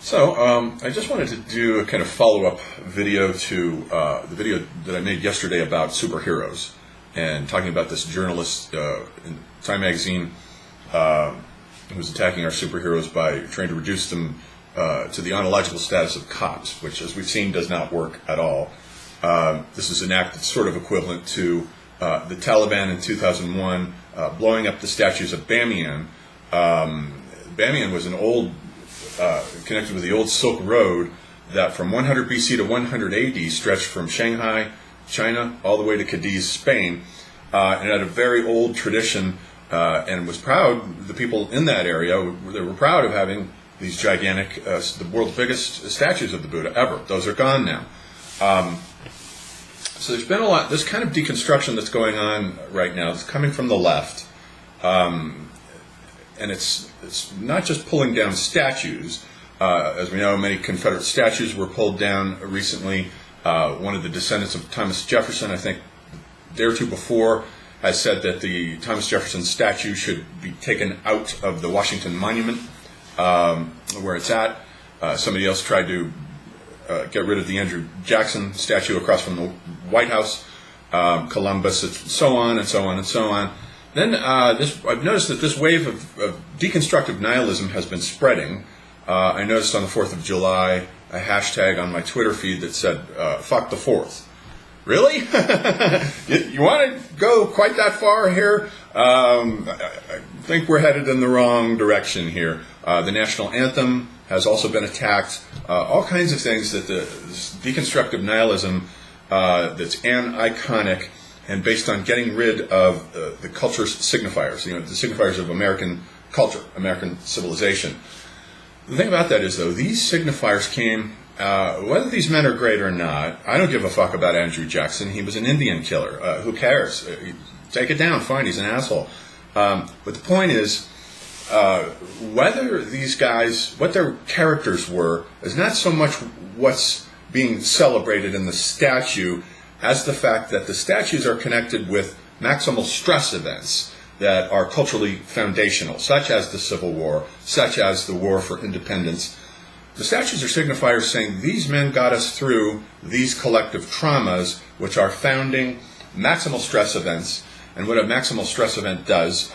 So I just wanted to do a kind of follow-up video to the video that I made yesterday about superheroes, and talking about this journalist in Time magazine who was attacking our superheroes by trying to reduce them to the ontological status of cops, which, as we've seen, does not work at all. This is an act that's sort of equivalent to the Taliban in 2001 blowing up the statues of Bamian. Bamian was an old connected with the old Silk Road that from 100 BC to 100 AD stretched from Shanghai, China, all the way to Cadiz, Spain, and had a very old tradition, and was proud, the people in that area, they were proud of having these gigantic, the world's biggest statues of the Buddha ever. Those are gone now. So there's been a lot, this kind of deconstruction that's going on right now. It's coming from the left. And it's not just pulling down statues. As we know, many Confederate statues were pulled down recently. One of the descendants of Thomas Jefferson, I think a day or two before, has said that the Thomas Jefferson statue should be taken out of the Washington Monument, where it's at. Somebody else tried to get rid of the Andrew Jackson statue across from the White House, Columbus, so on and so on and so on. Then I've noticed that this wave of deconstructive nihilism has been spreading. I noticed on the 4th of July a hashtag on my Twitter feed that said, fuck the 4th. Really? You want to go quite that far here? I think we're headed in the wrong direction here. The national anthem has also been attacked. All kinds of things that this deconstructive nihilism that's iconic and based on getting rid of the culture's signifiers, the signifiers of American culture, American civilization. The thing about that is, though, these signifiers came, whether these men are great or not, I don't give a fuck about Andrew Jackson. He was an Indian killer. Who cares? Take it down, fine, he's an asshole. But the point is, whether these guys, what their characters were, is not so much what's being celebrated in the statue as the fact that the statues are connected with maximal stress events that are culturally foundational, such as the Civil War, such as the War for Independence. The statues are signifiers saying these men got us through these collective traumas, which are founding maximal stress events. And what a maximal stress event does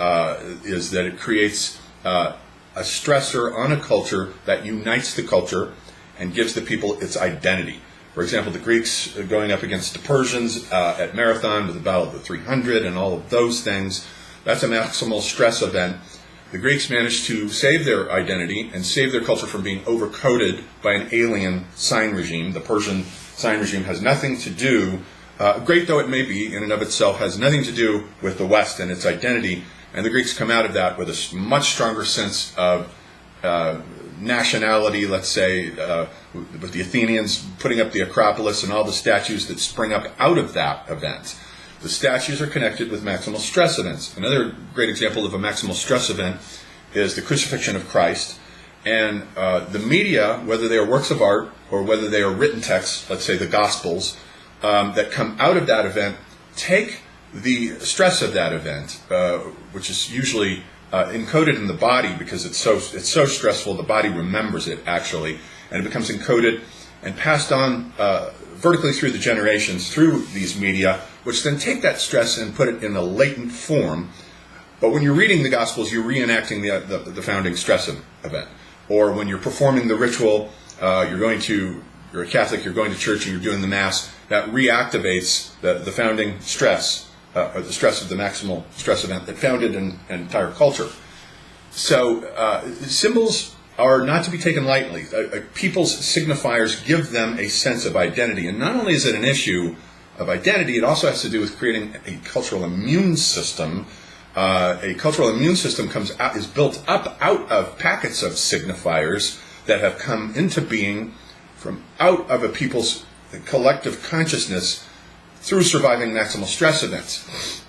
is that it creates a stressor on a culture that unites the culture and gives the people its identity. For example, the Greeks going up against the Persians at Marathon with the Battle of the 300 and all of those things, that's a maximal stress event. The Greeks managed to save their identity and save their culture from being overcoded by an alien sign regime. The Persian sign regime has nothing to do, great though it may be in and of itself, has nothing to do with the West and its identity. And the Greeks come out of that with a much stronger sense of nationality, let's say, with the Athenians putting up the Acropolis and all the statues that spring up out of that event. The statues are connected with maximal stress events. Another great example of a maximal stress event is the Crucifixion of Christ. And the media, whether they are works of art or whether they are written texts, let's say the Gospels, that come out of that event, take the stress of that event, which is usually encoded in the body because it's so stressful, the body remembers it actually, and it becomes encoded and passed on vertically through the generations through these media, which then take that stress and put it in a latent form. But when you're reading the Gospels, you're reenacting the founding stress event. Or when you're performing the ritual, you're a Catholic, you're going to church and you're doing the Mass, that reactivates the founding stress, or the stress of the maximal stress event that founded an entire culture. So symbols are not to be taken lightly. People's signifiers give them a sense of identity. And not only is it an issue of identity, it also has to do with creating a cultural immune system. A cultural immune system is built up out of packets of signifiers that have come into being from out of a people's collective consciousness through surviving maximal stress events.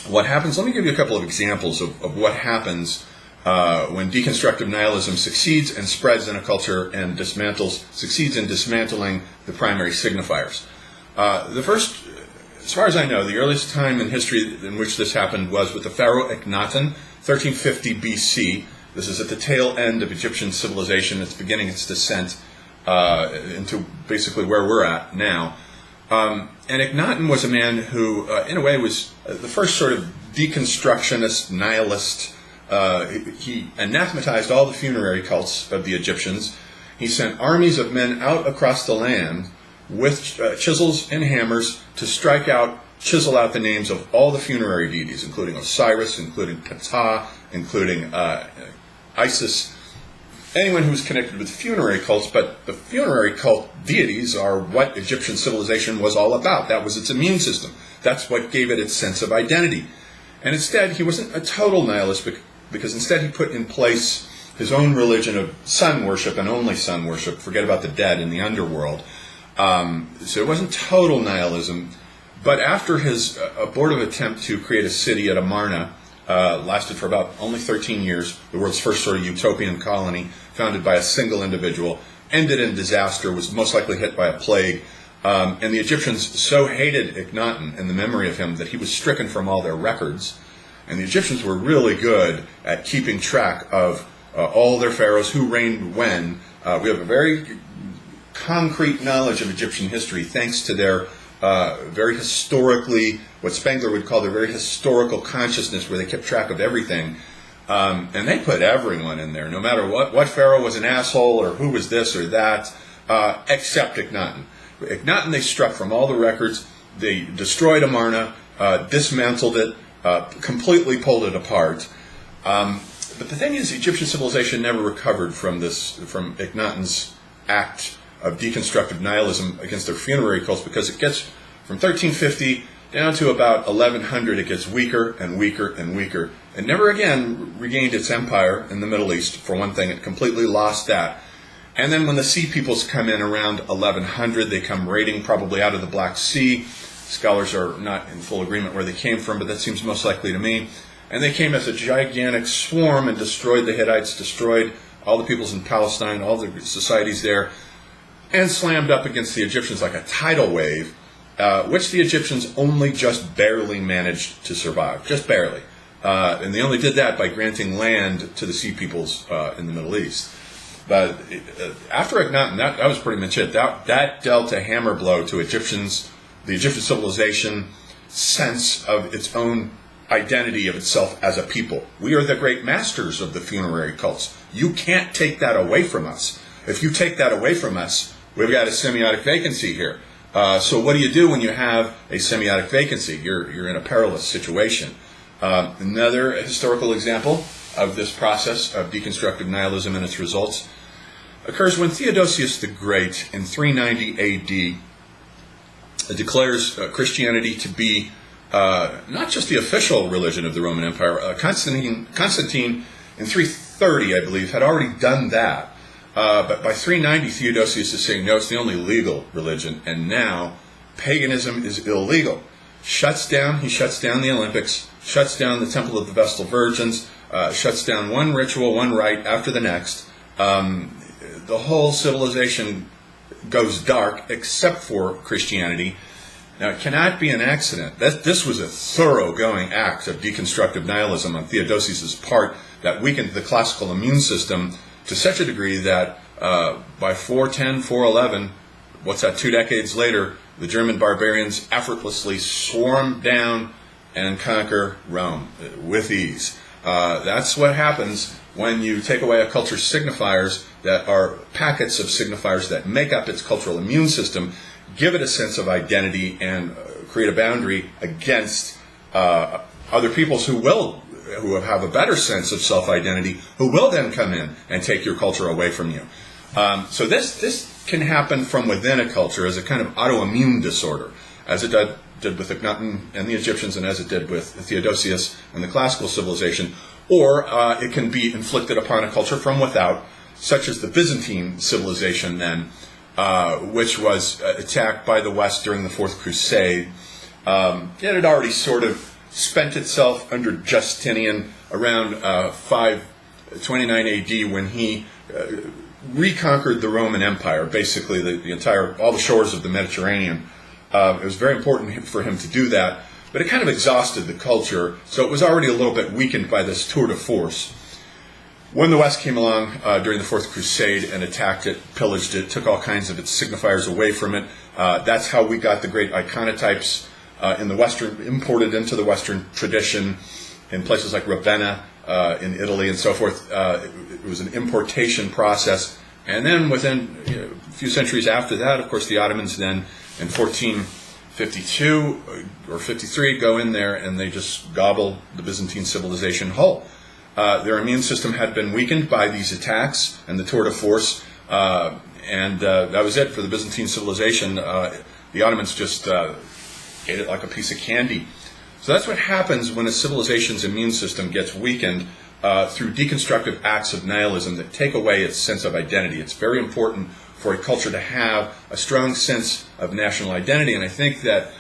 What happens, let me give you a couple of examples of what happens when deconstructive nihilism succeeds and spreads in a culture and succeeds in dismantling the primary signifiers. The first, as far as I know, the earliest time in history in which this happened was with the pharaoh Akhenaten, 1350 BC. This is at the tail end of Egyptian civilization. It's beginning its descent into basically where we're at now. And Akhenaten was a man who, in a way, was the first sort of deconstructionist, nihilist. He anathematized all the funerary cults of the Egyptians. He sent armies of men out across the land with chisels and hammers to chisel out the names of all the funerary deities, including Osiris, including Ptah, including Isis, anyone who's connected with funerary cults. But the funerary cult deities are what Egyptian civilization was all about. That was its immune system. That's what gave it its sense of identity. And instead, he wasn't a total nihilist, because instead he put in place his own religion of sun worship and only sun worship. Forget about the dead in the underworld. So it wasn't total nihilism. But after his abortive attempt to create a city at Amarna, lasted for about only 13 years, the world's first sort of utopian colony, founded by a single individual, ended in disaster, was most likely hit by a plague. And the Egyptians so hated Akhenaten and the memory of him that he was stricken from all their records. And the Egyptians were really good at keeping track of all their pharaohs, who reigned when. We have a very concrete knowledge of Egyptian history thanks to their very historically, what Spengler would call their very historical consciousness, where they kept track of everything. And they put everyone in there, no matter what pharaoh was an asshole or who was this or that, except Akhenaten. Akhenaten they struck from all the records. They destroyed Amarna, dismantled it, completely pulled it apart. But the thing is, Egyptian civilization never recovered from Akhenaten's act of deconstructive nihilism against their funerary cults, because it gets from 1350 down to about 1100, it gets weaker and weaker and weaker. It never again regained its empire in the Middle East. For one thing, it completely lost that. And then when the Sea Peoples come in around 1100, they come raiding probably out of the Black Sea. Scholars are not in full agreement where they came from, but that seems most likely to me. And they came as a gigantic swarm and destroyed the Hittites, destroyed all the peoples in Palestine, all the societies there, and slammed up against the Egyptians like a tidal wave, which the Egyptians only just barely managed to survive, just barely. And they only did that by granting land to the Sea Peoples in the Middle East. But after Akhenaten, that was pretty much it. That dealt a hammer blow to the Egyptian civilization sense of its own identity of itself as a people. We are the great masters of the funerary cults. You can't take that away from us. If you take that away from us, we've got a semiotic vacancy here. So what do you do when you have a semiotic vacancy? You're in a perilous situation. Another historical example of this process of deconstructive nihilism and its results occurs when Theodosius the Great in 390 AD declares Christianity to be not just the official religion of the Roman Empire. Constantine in 330, I believe, had already done that. But by 390, Theodosius is saying, no, it's the only legal religion, and now paganism is illegal. He shuts down the Olympics, shuts down the Temple of the Vestal Virgins, shuts down one ritual, one rite after the next. The whole civilization goes dark, except for Christianity. Now, it cannot be an accident. This was a thoroughgoing act of deconstructive nihilism on Theodosius' part that weakened the classical immune system to such a degree that by 410, 411, what's that, 2 decades later, the German barbarians effortlessly swarm down and conquer Rome with ease. That's what happens when you take away a culture's signifiers that are packets of signifiers that make up its cultural immune system, give it a sense of identity, and create a boundary against other peoples who have a better sense of self-identity, who will then come in and take your culture away from you. So this can happen from within a culture as a kind of autoimmune disorder, as it did with Akhenaten and the Egyptians, and as it did with Theodosius and the classical civilization, or it can be inflicted upon a culture from without, such as the Byzantine civilization then, which was attacked by the West during the Fourth Crusade. It had already sort of spent itself under Justinian around 529 AD, when he reconquered the Roman Empire, basically all the shores of the Mediterranean. It was very important for him to do that, but it kind of exhausted the culture, so it was already a little bit weakened by this tour de force. When the West came along during the Fourth Crusade and attacked it, pillaged it, took all kinds of its signifiers away from it, that's how we got the great iconotypes in the Western, imported into the Western tradition in places like Ravenna in Italy and so forth. It was an importation process. And then within a few centuries after that, of course, the Ottomans then in 1452 or 53 go in there and they just gobble the Byzantine civilization whole. Their immune system had been weakened by these attacks and the tour de force, and that was it for the Byzantine civilization. The Ottomans just ate it like a piece of candy. So that's what happens when a civilization's immune system gets weakened through deconstructive acts of nihilism that take away its sense of identity. It's very important for a culture to have a strong sense of national identity, and I think that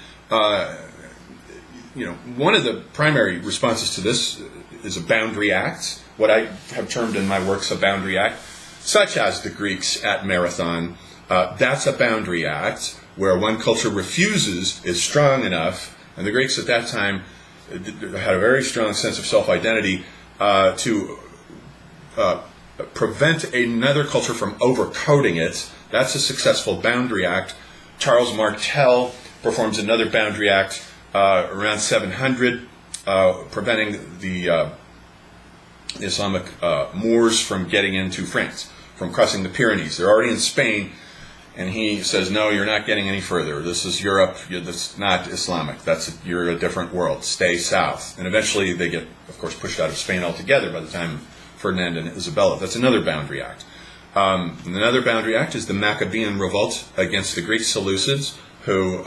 one of the primary responses to this is a boundary act, what I have termed in my works a boundary act, such as the Greeks at Marathon. That's a boundary act where one culture refuses, is strong enough, and the Greeks at that time had a very strong sense of self-identity to prevent another culture from overcoding it. That's a successful boundary act. Charles Martel performs another boundary act around 700, preventing the Islamic Moors from getting into France, from crossing the Pyrenees. They're already in Spain, and he says, no, you're not getting any further. This is Europe. That's not Islamic. You're a different world. Stay south. And eventually they get, of course, pushed out of Spain altogether by the time Ferdinand and Isabella. That's another boundary act. Another boundary act is the Maccabean revolt against the Greek Seleucids, who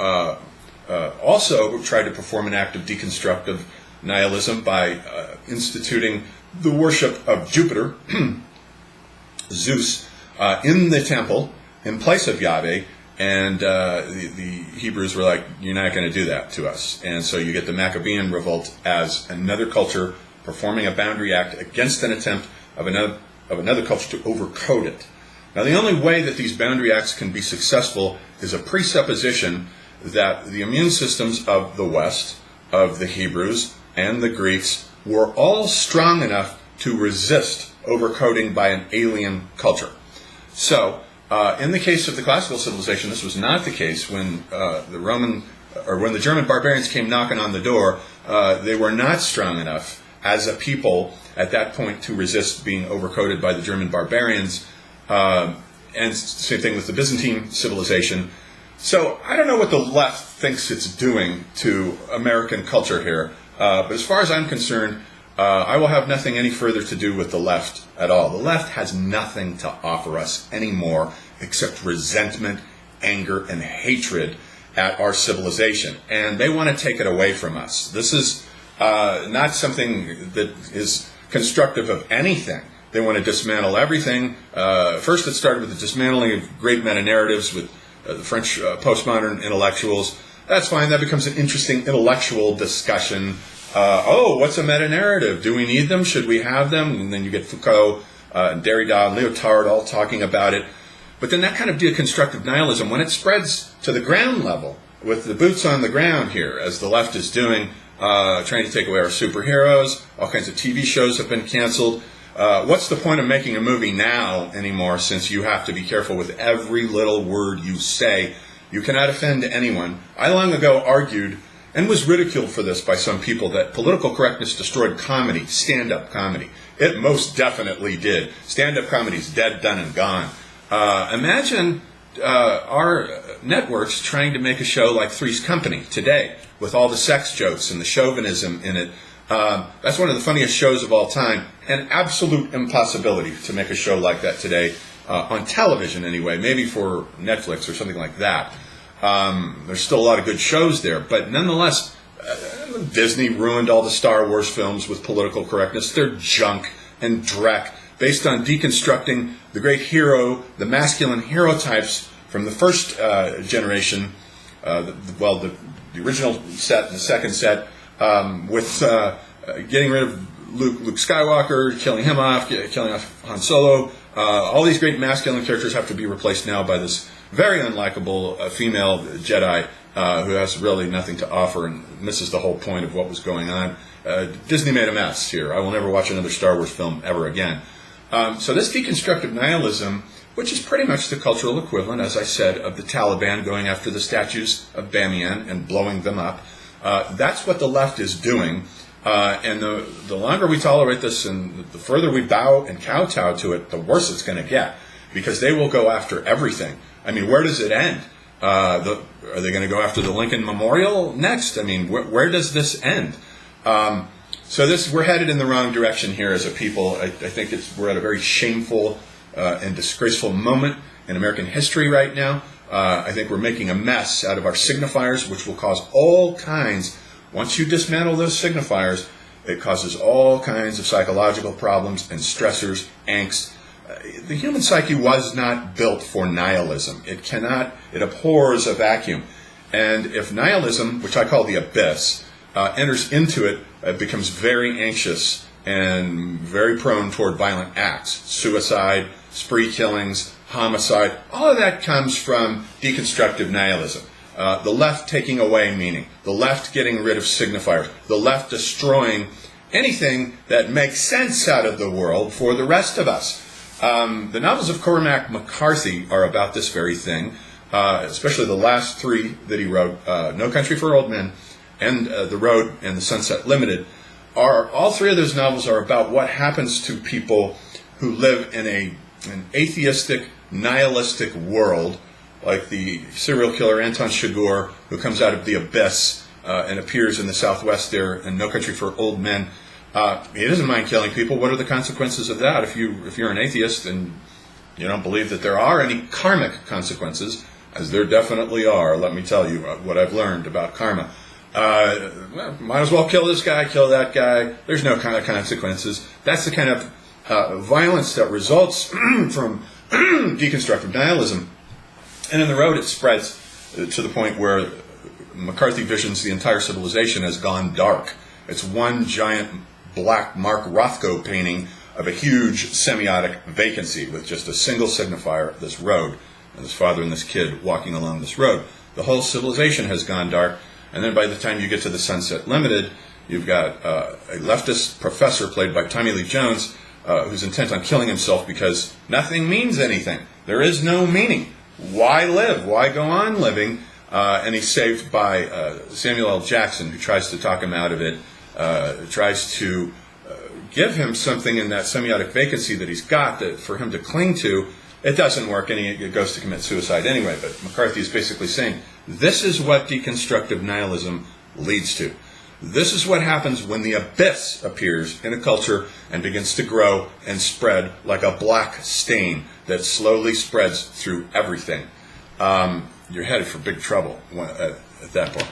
also tried to perform an act of deconstructive nihilism by instituting the worship of Jupiter, Zeus, in the temple in place of Yahweh, and the Hebrews were like, you're not going to do that to us. And so you get the Maccabean revolt as another culture performing a boundary act against an attempt of another culture to overcode it. Now, the only way that these boundary acts can be successful is a presupposition that the immune systems of the West, of the Hebrews and the Greeks, were all strong enough to resist overcoding by an alien culture. So, in the case of the classical civilization, this was not the case when when the German barbarians came knocking on the door. They were not strong enough as a people at that point to resist being overcoded by the German barbarians. And same thing with the Byzantine civilization. So I don't know what the left thinks it's doing to American culture here. But as far as I'm concerned, I will have nothing any further to do with the left at all. The left has nothing to offer us anymore except resentment, anger, and hatred at our civilization. And they want to take it away from us. This is not something that is constructive of anything. They want to dismantle everything. First, it started with the dismantling of great meta-narratives with the French postmodern intellectuals. That's fine. That becomes an interesting intellectual discussion. What's a meta-narrative? Do we need them? Should we have them? And then you get Foucault, and Derrida, and Lyotard all talking about it. But then that kind of deconstructive nihilism, when it spreads to the ground level, with the boots on the ground here, as the left is doing, trying to take away our superheroes, all kinds of TV shows have been canceled. What's the point of making a movie now anymore, since you have to be careful with every little word you say? You cannot offend anyone. I long ago argued, and was ridiculed for this by some people, that political correctness destroyed comedy, stand-up comedy. It most definitely did. Stand-up comedy's dead, done, and gone. Imagine our networks trying to make a show like Three's Company today, with all the sex jokes and the chauvinism in it. That's one of the funniest shows of all time. An absolute impossibility to make a show like that today, on television anyway, maybe for Netflix or something like that. There's still a lot of good shows there, but nonetheless, Disney ruined all the Star Wars films with political correctness. They're junk and dreck, based on deconstructing the great hero, the masculine hero types from the first generation, the original set and the second set, with getting rid of Luke Skywalker, killing him off, killing off Han Solo. All these great masculine characters have to be replaced now by this very unlikable female Jedi who has really nothing to offer and misses the whole point of what was going on. Disney made a mess here. I will never watch another Star Wars film ever again. So this deconstructive nihilism, which is pretty much the cultural equivalent, as I said, of the Taliban going after the statues of Bamian and blowing them up, that's what the left is doing. And the longer we tolerate this and the further we bow and kowtow to it, the worse it's going to get, because they will go after everything. I mean, where does it end? Are they going to go after the Lincoln Memorial next? I mean, where does this end? So we're headed in the wrong direction here as a people. I think we're at a very shameful and disgraceful moment in American history right now. I think we're making a mess out of our signifiers, which will cause all kinds. Once you dismantle those signifiers, it causes all kinds of psychological problems and stressors, angst. The human psyche was not built for nihilism. It abhors a vacuum. And if nihilism, which I call the abyss, enters into it, it becomes very anxious and very prone toward violent acts. Suicide, spree killings, homicide, all of that comes from deconstructive nihilism. The left taking away meaning, the left getting rid of signifiers, the left destroying anything that makes sense out of the world for the rest of us. The novels of Cormac McCarthy are about this very thing, especially the last three that he wrote, No Country for Old Men, and The Road and The Sunset Limited. All three of those novels are about what happens to people who live in an atheistic, nihilistic world, like the serial killer Anton Chigurh, who comes out of the abyss and appears in the Southwest there in No Country for Old Men. He doesn't mind killing people. What are the consequences of that? If you're an atheist and you don't believe that there are any karmic consequences, as there definitely are, let me tell you what I've learned about karma. Well, might as well kill this guy, kill that guy. There's no kind of consequences. That's the kind of violence that results from deconstructive nihilism. And in The Road, it spreads to the point where McCarthy visions the entire civilization has gone dark. It's one giant black Mark Rothko painting of a huge semiotic vacancy with just a single signifier, this road, and this father and this kid walking along this road. The whole civilization has gone dark. And then by the time you get to The Sunset Limited, you've got a leftist professor played by Tommy Lee Jones who's intent on killing himself because nothing means anything. There is no meaning. Why live? Why go on living? And he's saved by Samuel L. Jackson, who tries to talk him out of it, tries to give him something in that semiotic vacancy that he's got for him to cling to. It doesn't work, and he goes to commit suicide anyway. But McCarthy is basically saying, this is what deconstructive nihilism leads to. This is what happens when the abyss appears in a culture and begins to grow and spread like a black stain that slowly spreads through everything. You're headed for big trouble at that point.